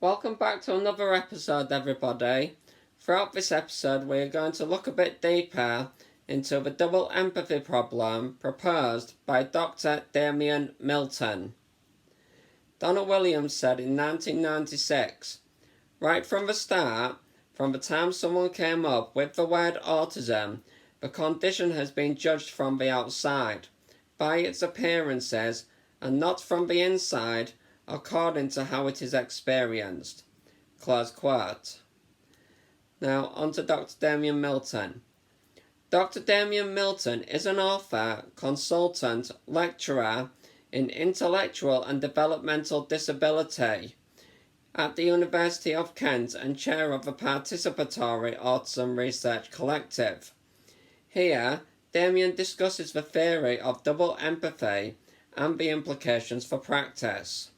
Welcome back to another episode, everybody. Throughout this episode, we are going to look a bit deeper into the double empathy problem proposed by Dr. Damian Milton. Donald Williams said in 1996, right from the start, from the time someone came up with the word autism, the condition has been judged from the outside, by its appearances, and not from the inside, according to how it is experienced. Close quote. Now on to Dr. Damian Milton. Dr. Damian Milton is an author, consultant, lecturer in intellectual and developmental disability at the University of Kent and chair of the Participatory Autism Research Collective. Here, Damian discusses the theory of double empathy and the implications for practice.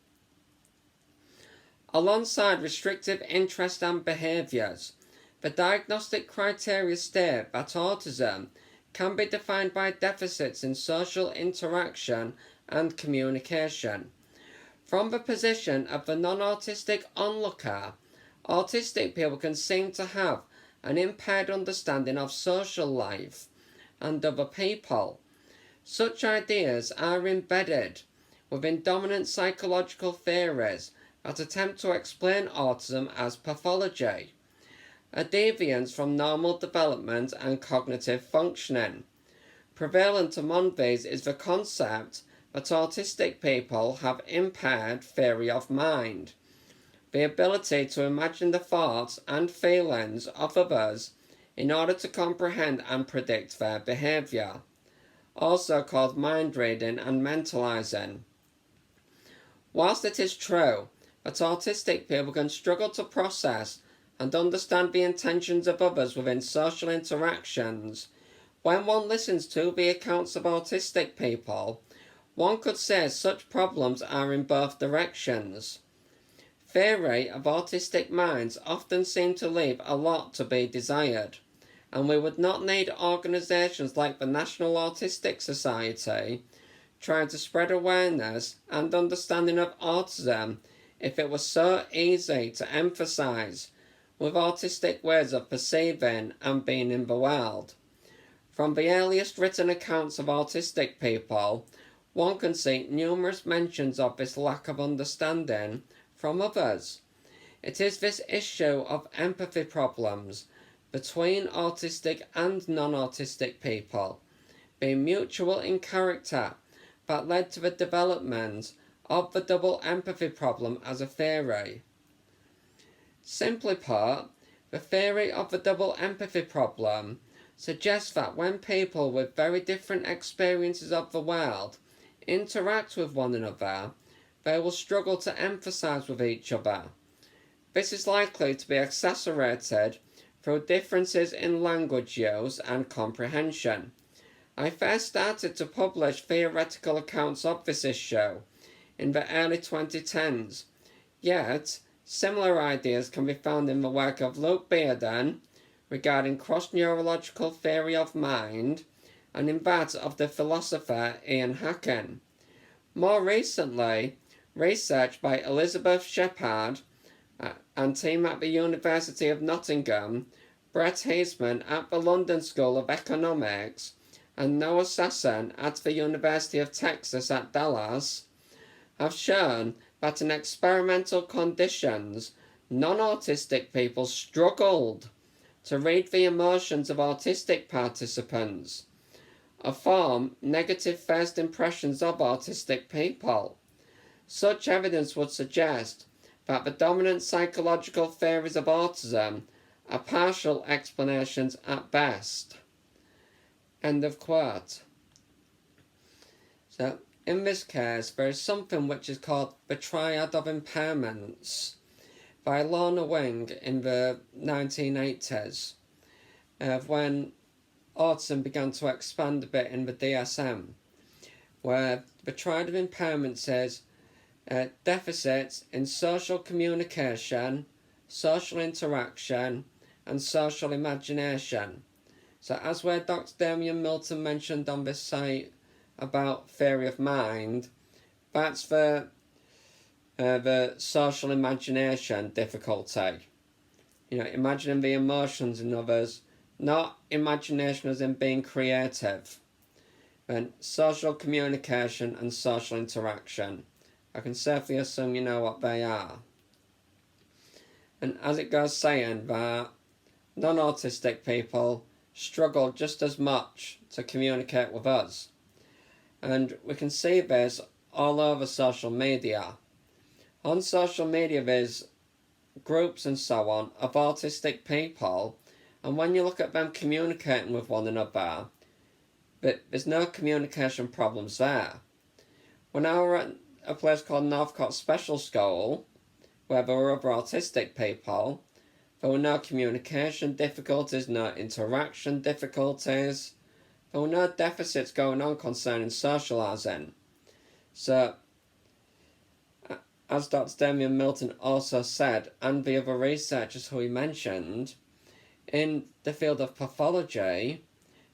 Alongside restrictive interest and behaviours, the diagnostic criteria state that autism can be defined by deficits in social interaction and communication. From the position of the non-autistic onlooker, autistic people can seem to have an impaired understanding of social life and other people. Such ideas are embedded within dominant psychological theories that attempt to explain autism as pathology, a deviance from normal development and cognitive functioning. Prevalent among these is the concept that autistic people have impaired theory of mind, the ability to imagine the thoughts and feelings of others in order to comprehend and predict their behaviour, also called mind reading and mentalising. Whilst it is true that autistic people can struggle to process and understand the intentions of others within social interactions, when one listens to the accounts of autistic people, one could say such problems are in both directions. Theory of autistic minds often seem to leave a lot to be desired, and we would not need organisations like the National Autistic Society trying to spread awareness and understanding of autism if it was so easy to emphasise with autistic ways of perceiving and being in the world. From the earliest written accounts of autistic people, one can see numerous mentions of this lack of understanding from others. It is this issue of empathy problems between autistic and non-autistic people, being mutual in character, that led to the development of the double empathy problem as a theory. Simply put, the theory of the double empathy problem suggests that when people with very different experiences of the world interact with one another, they will struggle to empathise with each other. This is likely to be exacerbated through differences in language use and comprehension. I first started to publish theoretical accounts of this issue in the early 2010s, yet similar ideas can be found in the work of Luke Bearden regarding cross-neurological theory of mind and in that of the philosopher Ian Hacken. More recently, research by Elizabeth Shepherd and team at the University of Nottingham, Brett Heisman at the London School of Economics, and Noah Sasson at the University of Texas at Dallas have shown that in experimental conditions, non-autistic people struggled to read the emotions of autistic participants, or form negative first impressions of autistic people. Such evidence would suggest that the dominant psychological theories of autism are partial explanations at best. End of quote. So, in this case, there is something which is called the Triad of Impairments by Lorna Wing in the 1980s, when autism began to expand a bit in the DSM, where the Triad of Impairments is deficits in social communication, social interaction, and social imagination. So as where Dr. Damian Milton mentioned on this site about theory of mind, that's the the social imagination difficulty. Imagining the emotions in others, not imagination as in being creative. Then social communication and social interaction. I can safely assume you know what they are. And as it goes saying that non-autistic people struggle just as much to communicate with us. And we can see this all over social media. On social media there's groups and so on of autistic people, and when you look at them communicating with one another, there's no communication problems there. When I was at a place called Northcote Special School, where there were other autistic people, there were no communication difficulties, no interaction difficulties, there were no deficits going on concerning socialising. So, as Dr. Damian Milton also said, and the other researchers who he mentioned, in the field of pathology,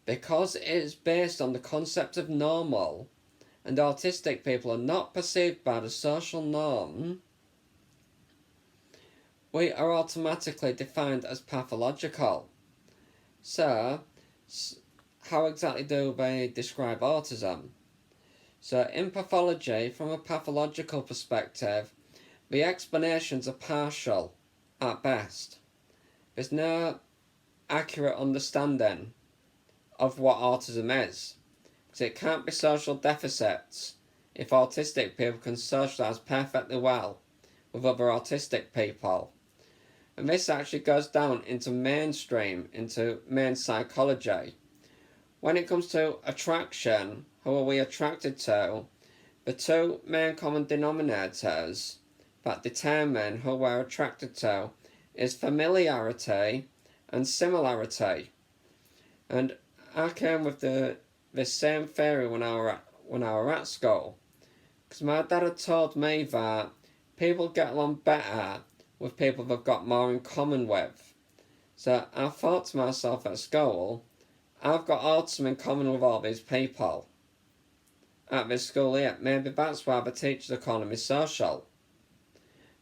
because it is based on the concept of normal, and autistic people are not perceived by the social norm, we are automatically defined as pathological. So, how exactly do they describe autism? So, in pathology, from a pathological perspective, the explanations are partial at best. There's no accurate understanding of what autism is, because it can't be social deficits if autistic people can socialise perfectly well with other autistic people. And this actually goes down into mainstream, into main psychology. When it comes to attraction, who are we attracted to? The two main common denominators that determine who we're attracted to is familiarity and similarity. And I came with the same theory when I were at school, because my dad had told me that people get along better with people they've got more in common with. So I thought to myself at school, I've got autism in common with all these people at this school here. Maybe that's why the teachers are calling me social,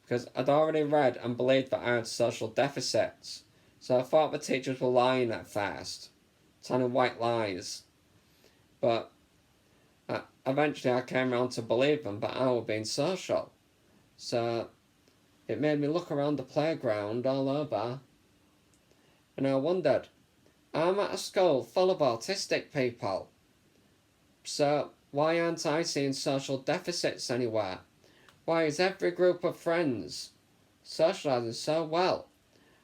because I'd already read and believed that I had social deficits. So I thought the teachers were lying at first, telling white lies. But eventually I came around to believe them that I was being social. So it made me look around the playground all over, and I wondered, I'm at a school full of autistic people, so why aren't I seeing social deficits anywhere? Why is every group of friends socialising so well?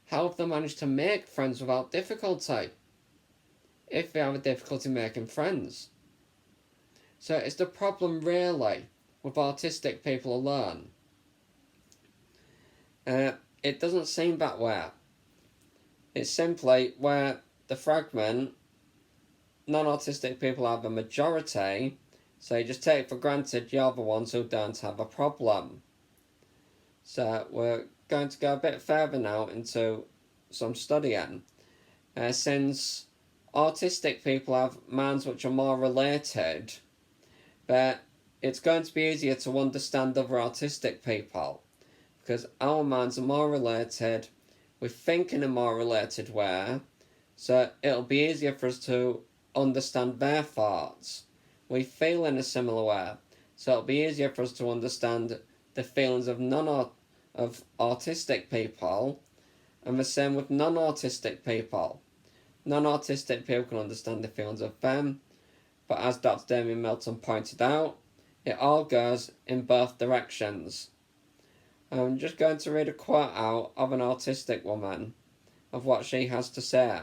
How have they managed to make friends without difficulty, if they have a difficulty making friends? So is the problem really with autistic people alone? It doesn't seem that way. It's simply where the fragment, non-autistic people are the majority, so you just take for granted you're the ones who don't have a problem. So we're going to go a bit further now into some studying. Since autistic people have minds which are more related, but it's going to be easier to understand other autistic people, because our minds are more related, we think in a more related way, so it'll be easier for us to understand their thoughts. We feel in a similar way, so it'll be easier for us to understand the feelings of autistic people, and the same with non-autistic people. Non-autistic people can understand the feelings of them, but as Dr. Damian Milton pointed out, it all goes in both directions. I'm just going to read a quote out of an autistic woman, of what she has to say.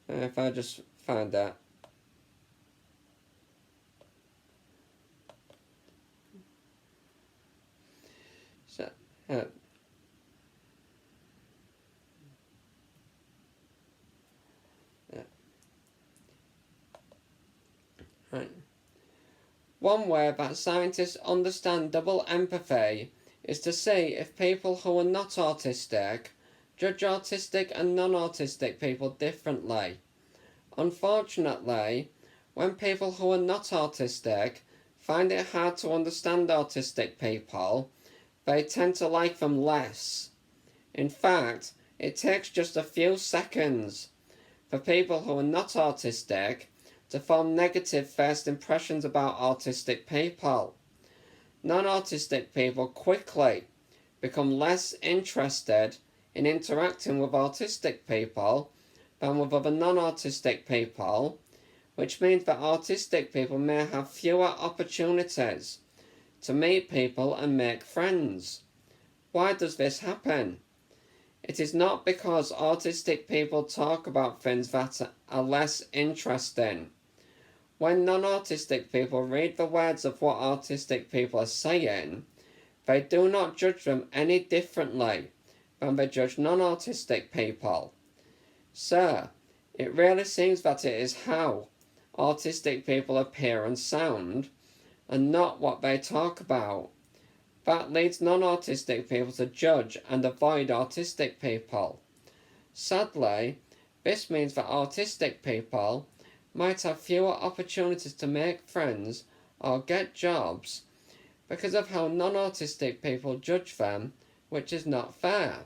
If I just find that. So, right. One way that scientists understand double empathy is to see if people who are not autistic judge autistic and non-autistic people differently. Unfortunately, when people who are not autistic find it hard to understand autistic people, they tend to like them less. In fact, it takes just a few seconds for people who are not autistic to form negative first impressions about autistic people. Non-autistic people quickly become less interested in interacting with autistic people than with other non-autistic people, which means that autistic people may have fewer opportunities to meet people and make friends. Why does this happen? It is not because autistic people talk about things that are less interesting. When non-autistic people read the words of what autistic people are saying, they do not judge them any differently than they judge non-autistic people. So, it really seems that it is how autistic people appear and sound, and not what they talk about, that leads non-autistic people to judge and avoid autistic people. Sadly, this means that autistic people might have fewer opportunities to make friends or get jobs because of how non-autistic people judge them, which is not fair.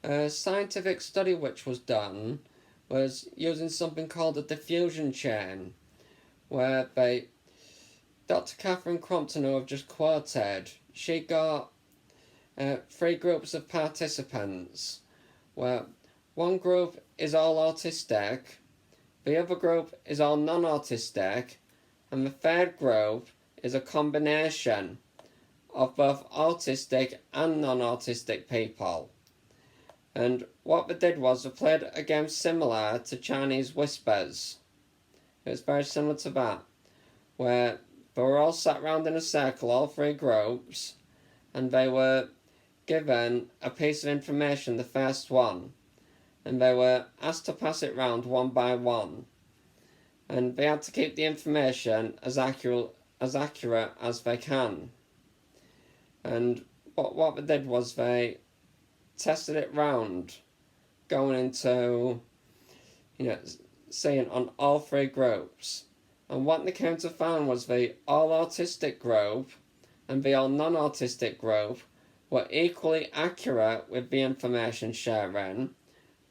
A scientific study which was done was using something called a diffusion chain, where Dr. Catherine Crompton, who I've just quoted, she got 3 groups of participants, where one group is all autistic, the other group is all non-autistic, and the third group is a combination of both autistic and non-autistic people. And what they did was they played a game similar to Chinese whispers. It was very similar to that, where they were all sat round in a circle, all 3 groups, and they were given a piece of information, the first one, and they were asked to pass it round one by one, and they had to keep the information as accurate as they can. And what they did was they tested it round, going into, seeing on all 3 groups. And what they came to find was the all-autistic group and the all-non-autistic group were equally accurate with the information sharing,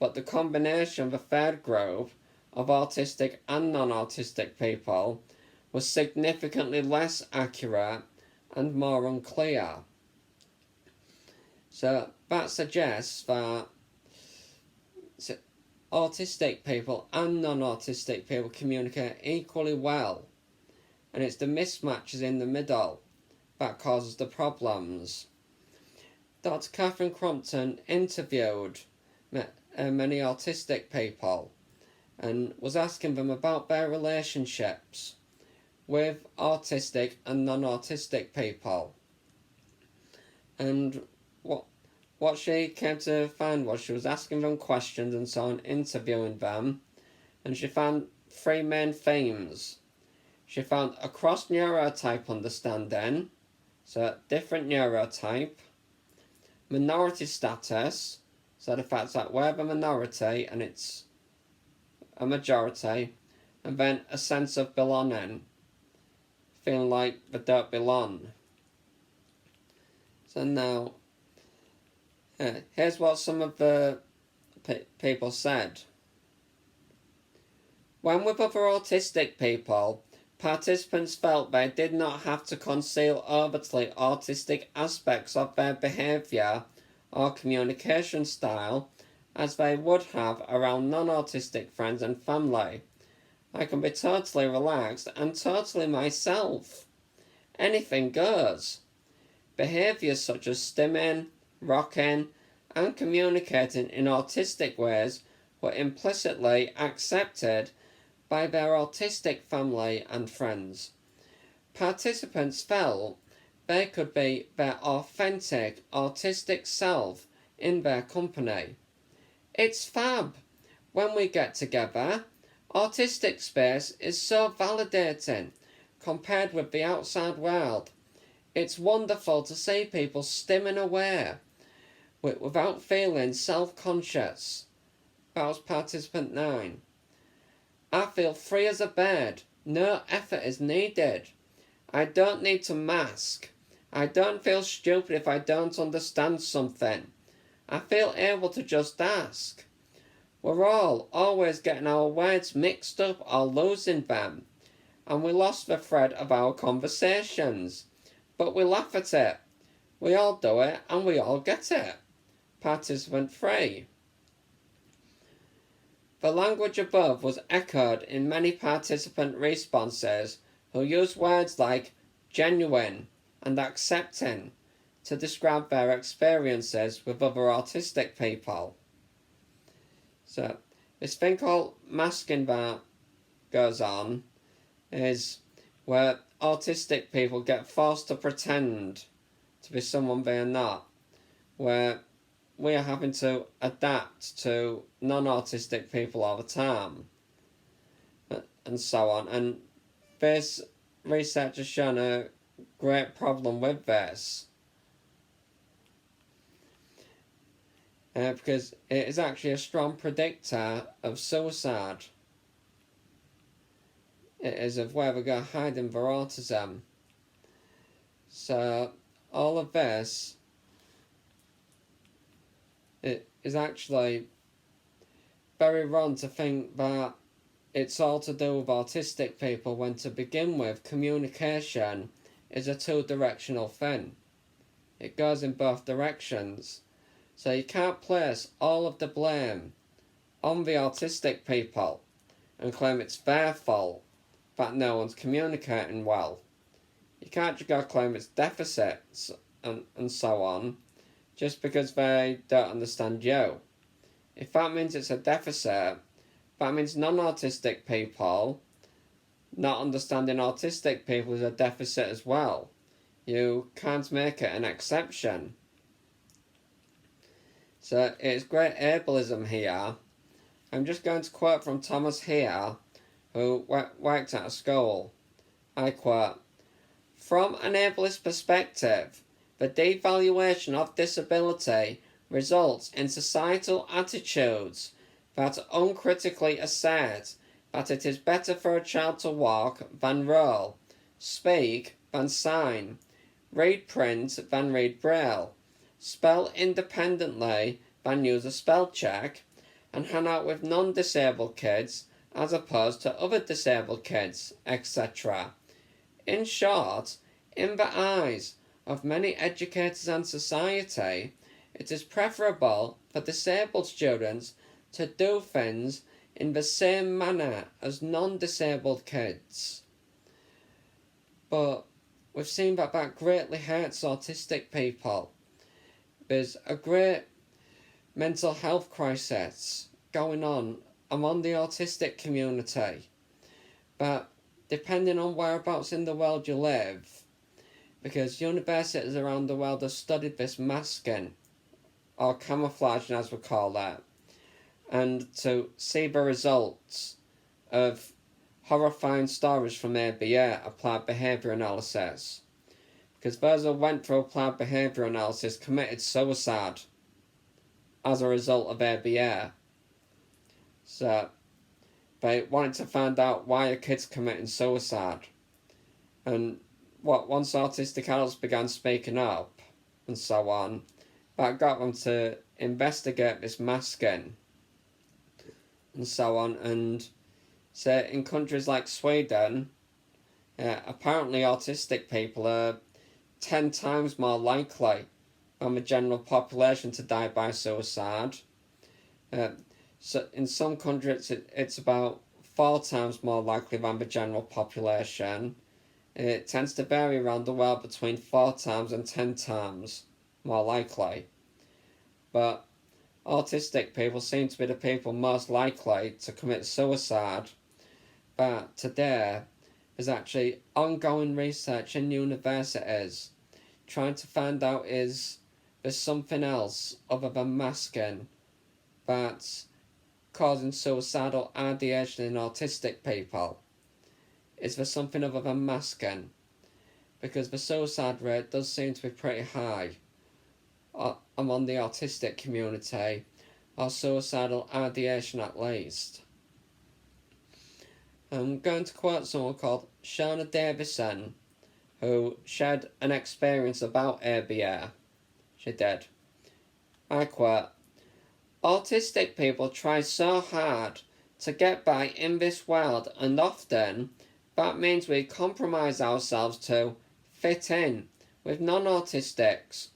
but the combination of the third group of autistic and non-autistic people was significantly less accurate and more unclear. So that suggests that autistic people and non-autistic people communicate equally well, and it's the mismatches in the middle that causes the problems. Dr. Catherine Crompton interviewed many autistic people and was asking them about their relationships with autistic and non-autistic people. And what she came to find was she was asking them questions and so on, interviewing them, and she found 3 main themes. She found a cross-neurotype understanding, so different neurotype, minority status, so the fact that we're the minority and it's a majority, and then a sense of belonging, feeling like they don't belong. So now, here's what some of the people said. When with other autistic people, participants felt they did not have to conceal overtly autistic aspects of their behaviour or communication style as they would have around non-autistic friends and family. I can be totally relaxed and totally myself. Anything goes. Behaviours such as stimming, rocking, and communicating in autistic ways were implicitly accepted by their autistic family and friends. Participants felt they could be their authentic autistic self in their company. It's fab. When we get together, autistic space is so validating compared with the outside world. It's wonderful to see people stimming away without feeling self-conscious. That was participant 9. I feel free as a bird. No effort is needed. I don't need to mask. I don't feel stupid if I don't understand something. I feel able to just ask. We're all always getting our words mixed up or losing them, and we lost the thread of our conversations. But we laugh at it. We all do it, and we all get it. Participant 3. The language above was echoed in many participant responses who used words like genuine and accepting to describe their experiences with other autistic people. So, this thing called masking that goes on is where autistic people get forced to pretend to be someone they are not, where we are having to adapt to non-autistic people all the time, and so on. And this research has shown a great problem with this, because it is actually a strong predictor of suicide. It is of where they go hiding their autism. So all of this, it is actually very wrong to think that it's all to do with autistic people, when to begin with, communication is a two-directional thing. It goes in both directions. So you can't place all of the blame on the autistic people and claim it's their fault that no one's communicating well. You can't just go claim it's deficits and so on just because they don't understand you. If that means it's a deficit, that means non-autistic people not understanding autistic people is a deficit as well. You can't make it an exception. So it's great ableism here. I'm just going to quote from Thomas here, who worked at a school. I quote, "From an ableist perspective, the devaluation of disability results in societal attitudes that uncritically assert that it is better for a child to walk than roll, speak than sign, read print than read braille, spell independently than use a spell check, and hang out with non-disabled kids as opposed to other disabled kids, etc. In short, in the eyes of many educators and society, it is preferable for disabled students to do things in the same manner as non-disabled kids." But we've seen that greatly hurts autistic people. There's a great mental health crisis going on among the autistic community. But depending on whereabouts in the world you live, because universities around the world have studied this masking, or camouflaging as we call it, and to see the results of horrifying stories from ABA, applied behaviour analysis. Because those who went through applied behaviour analysis committed suicide as a result of ABA. So they wanted to find out why a kid's committing suicide. And once autistic adults began speaking up and so on, that got them to investigate this masking and so on. And so in countries like Sweden, apparently autistic people are 10 times more likely than the general population to die by suicide. So in some countries it's about 4 times more likely than the general population. It tends to vary around the world between 4 times and 10 times more likely. But autistic people seem to be the people most likely to commit suicide. But today, there's actually ongoing research in universities trying to find out is there's something else other than masking that's causing suicidal ideation in autistic people. Is there something other than masking? Because the suicide rate does seem to be pretty high among the autistic community, or suicidal ideation at least. I'm going to quote someone called Shona Davison, who shared an experience about ABA. She did. I quote, "Autistic people try so hard to get by in this world, and often that means we compromise ourselves to fit in with non-autistics.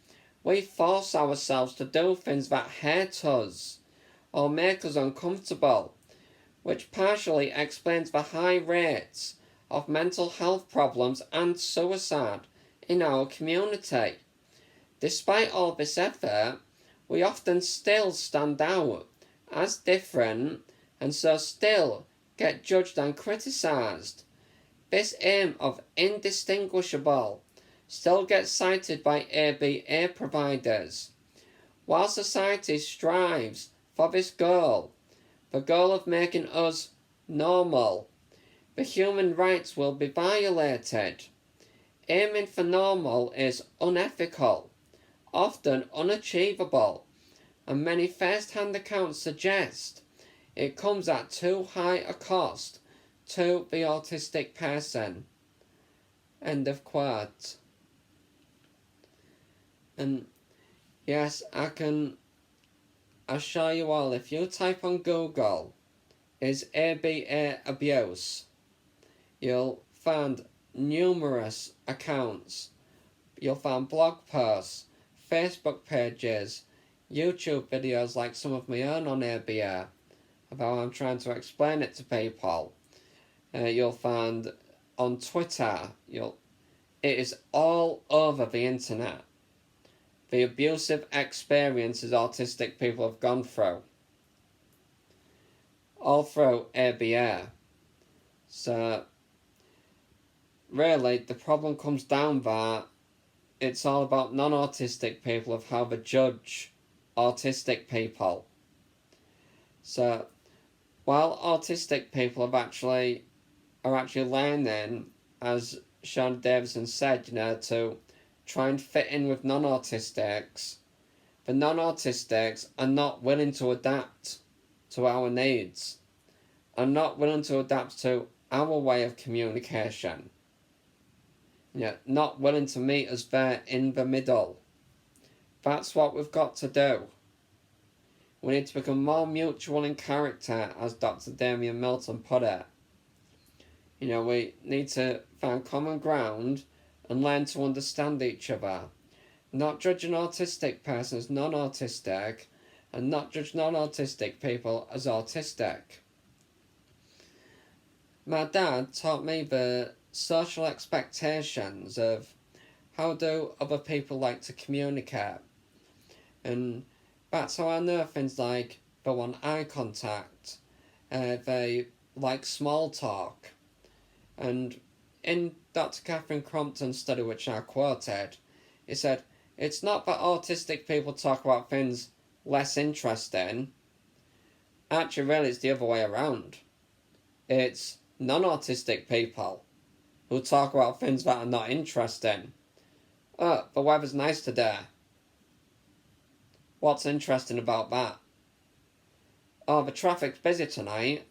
We force ourselves to do things that hurt us or make us uncomfortable, which partially explains the high rates of mental health problems and suicide in our community. Despite all this effort, we often still stand out as different and so still get judged and criticised. This aim of indistinguishable still gets cited by ABA providers. While society strives for this goal, the goal of making us normal, the human rights will be violated. Aiming for normal is unethical, often unachievable, and many first-hand accounts suggest it comes at too high a cost to the autistic person." End of quote. And yes, I'll show you all, if you type on Google, is ABA abuse, you'll find numerous accounts. You'll find blog posts, Facebook pages, YouTube videos like some of my own on ABA, of how I'm trying to explain it to people. You'll find on Twitter, it is all over the internet, the abusive experiences autistic people have gone through, all through ABA. So really the problem comes down that it's all about non-autistic people, of how they judge autistic people. So while autistic people are actually learning, as Sean Davison said, to try and fit in with non-autistics, the non-autistics are not willing to adapt to our needs, are not willing to adapt to our way of communication, not willing to meet us there in the middle. That's what we've got to do. We need to become more mutual in character, as Dr. Damian Milton put it. We need to find common ground and learn to understand each other. Not judge an autistic person as non-autistic, and not judge non-autistic people as autistic. My dad taught me the social expectations of how do other people like to communicate. And that's how I know things like they want eye contact, they like small talk. And in Dr. Catherine Crompton's study, which I quoted, he said, it's not that autistic people talk about things less interesting. Actually, really, it's the other way around. It's non-autistic people who talk about things that are not interesting. Oh, the weather's nice today. What's interesting about that? Oh, the traffic's busy tonight.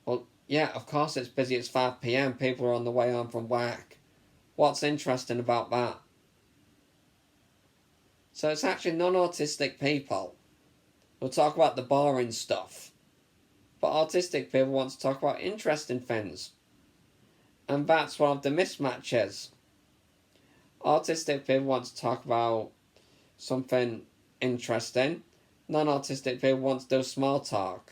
Well, yeah, of course it's busy. It's 5 p.m. People are on the way home from work. What's interesting about that? So it's actually non-autistic people who talk about the boring stuff. But autistic people want to talk about interesting things. And that's one of the mismatches. Autistic people want to talk about something interesting. Non-autistic people want to do small talk.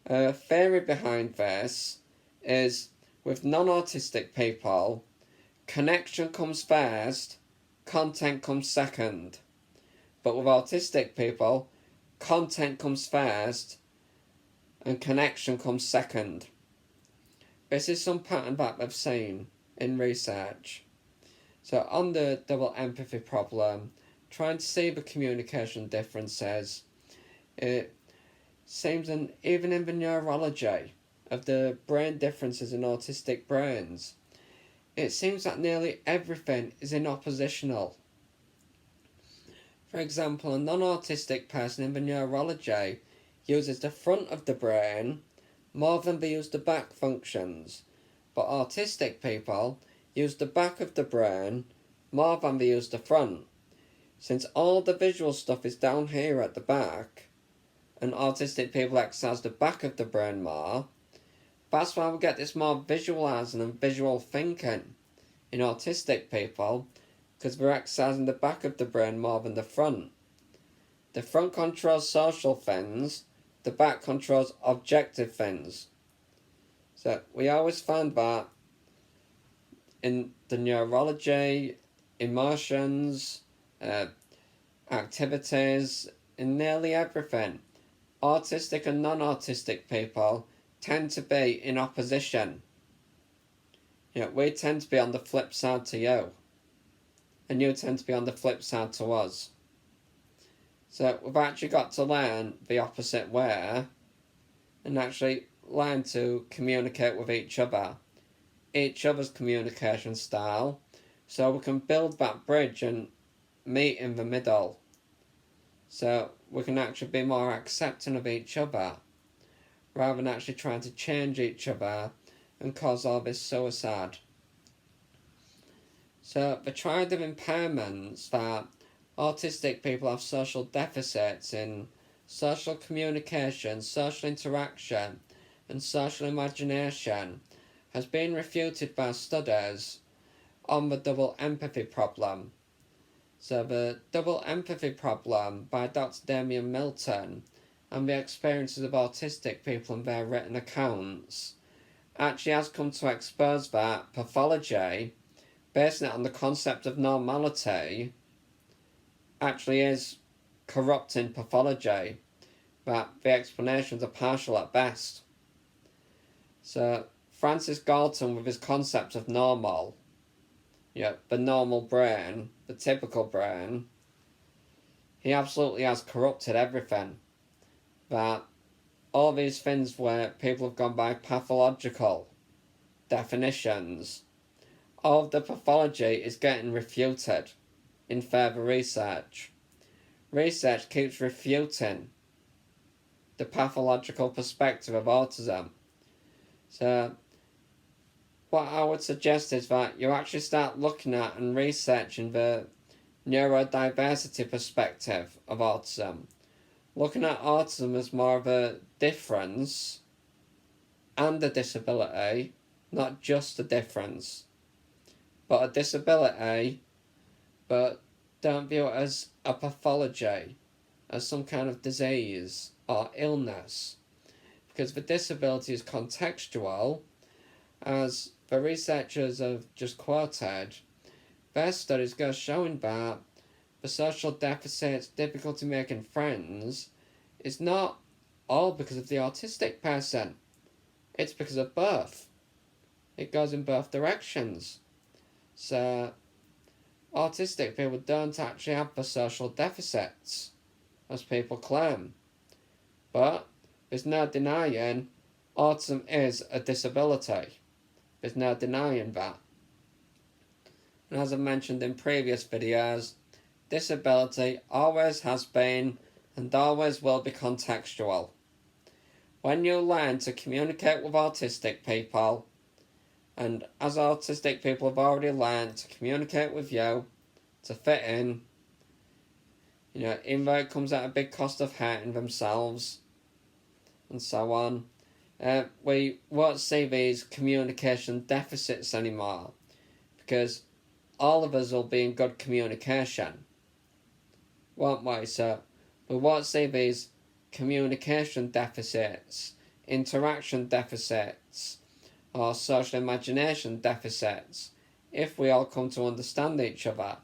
A theory behind this is, with non-autistic people, connection comes first, content comes second. But with autistic people, content comes first and connection comes second. This is some pattern that they've seen in research. So on the double empathy problem, trying to see the communication differences, it seems, and even in the neurology of the brain differences in autistic brains, it seems that nearly everything is in oppositional. For example, a non-autistic person in the neurology uses the front of the brain more than they use the back functions, but autistic people use the back of the brain more than they use the front. Since all the visual stuff is down here at the back, and autistic people exercise the back of the brain more, that's why we get this more visualising and visual thinking in autistic people, because we're exercising the back of the brain more than the front. The front controls social things, the back controls objective things. So we always find that in the neurology, emotions, activities, in nearly everything. Autistic and non-autistic people tend to be in opposition. We tend to be on the flip side to you, and you tend to be on the flip side to us. So we've actually got to learn the opposite way and actually learn to communicate with each other's communication style, so we can build that bridge and meet in the middle. So we can actually be more accepting of each other, rather than actually trying to change each other and cause all this suicide. So the Triad of Impairments, that autistic people have social deficits in social communication, social interaction, and social imagination, has been refuted by studies on the double-empathy problem. So the double-empathy problem by Dr. Damian Milton and the experiences of autistic people in their written accounts actually has come to expose that pathology, basing it on the concept of normality, actually is corrupting pathology, that the explanations are partial at best. So Francis Galton, with his concept of normal, the normal brain, the typical brain, he absolutely has corrupted everything. That all these things where people have gone by pathological definitions, all of the pathology is getting refuted in further research. Research keeps refuting the pathological perspective of autism. So what I would suggest is that you actually start looking at and researching the neurodiversity perspective of autism. Looking at autism as more of a difference and a disability, not just a difference, but a disability, but don't view it as a pathology, as some kind of disease or illness, because the disability is contextual, as the researchers have just quoted. Their studies go showing that the social deficits, difficulty making friends, is not all because of the autistic person. It's because of both. It goes in both directions. So autistic people don't actually have the social deficits, as people claim. But there's no denying autism is a disability. There's no denying that. And as I mentioned in previous videos, disability always has been and always will be contextual. When you learn to communicate with autistic people, and as autistic people have already learned to communicate with you, to fit in, even though it comes at a big cost of hurting themselves, and so on, we won't see these communication deficits anymore, because all of us will be in good communication, won't we? So we won't see these communication deficits, interaction deficits, or social imagination deficits, if we all come to understand each other.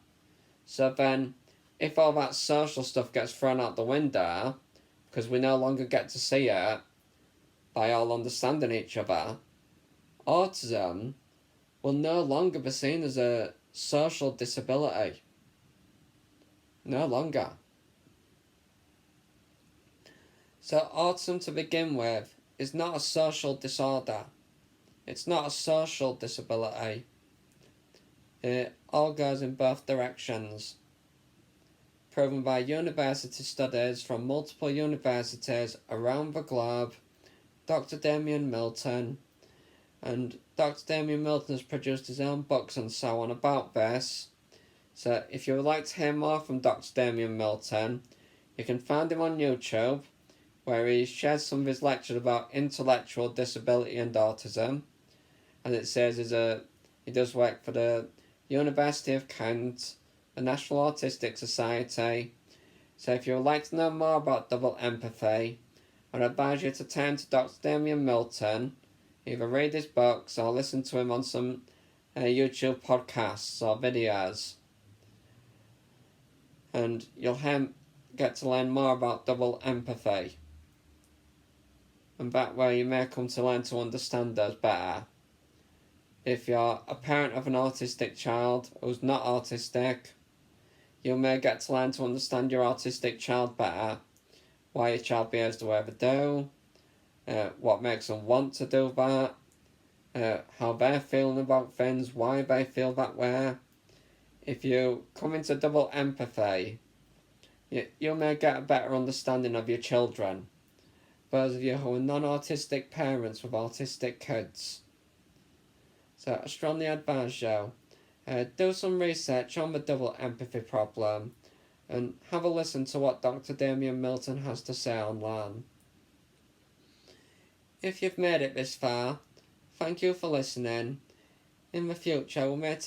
So then, if all that social stuff gets thrown out the window, because we no longer get to see it by all understanding each other, autism will no longer be seen as a social disability. No longer. So autism, to begin with, is not a social disorder. It's not a social disability. It all goes in both directions. Proven by university studies from multiple universities around the globe, Dr. Damian Milton, And Dr. Damian Milton has produced his own books and so on about this. So if you would like to hear more from Dr. Damian Milton, you can find him on YouTube, where he shares some of his lectures about intellectual disability and autism. As it says, he does work for the University of Kent, the National Autistic Society. So if you would like to know more about double empathy, I'd advise you to turn to Dr. Damian Milton, either read his books or listen to him on some YouTube podcasts or videos. And you'll get to learn more about double empathy. And that way you may come to learn to understand us better. If you're a parent of an autistic child who's not autistic, you may get to learn to understand your autistic child better, why your child behaves the way they do, what makes them want to do that, how they're feeling about things, why they feel that way. If you come into double empathy, you may get a better understanding of your children. Those of you who are non-autistic parents with autistic kids. So I strongly advise you, do some research on the double empathy problem and have a listen to what Dr. Damian Milton has to say online. If you've made it this far, thank you for listening. In the future, we may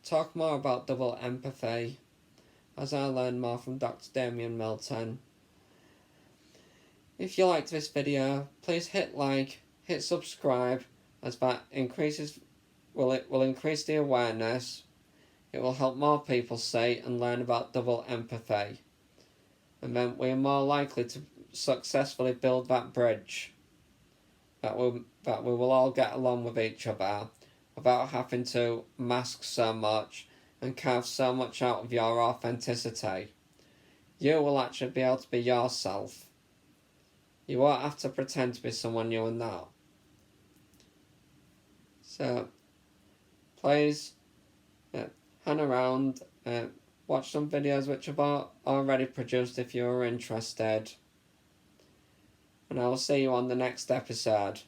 talk more about double empathy as I learn more from Dr. Damian Milton. If you liked this video, please hit like, hit subscribe, as that will increase the awareness. It will help more people see and learn about double empathy. And then we are more likely to successfully build that bridge that we will all get along with each other without having to mask so much and carve so much out of your authenticity. You will actually be able to be yourself. You won't have to pretend to be someone you are not. So, please hang around, watch some videos which I've already produced if you're interested. And I will see you on the next episode.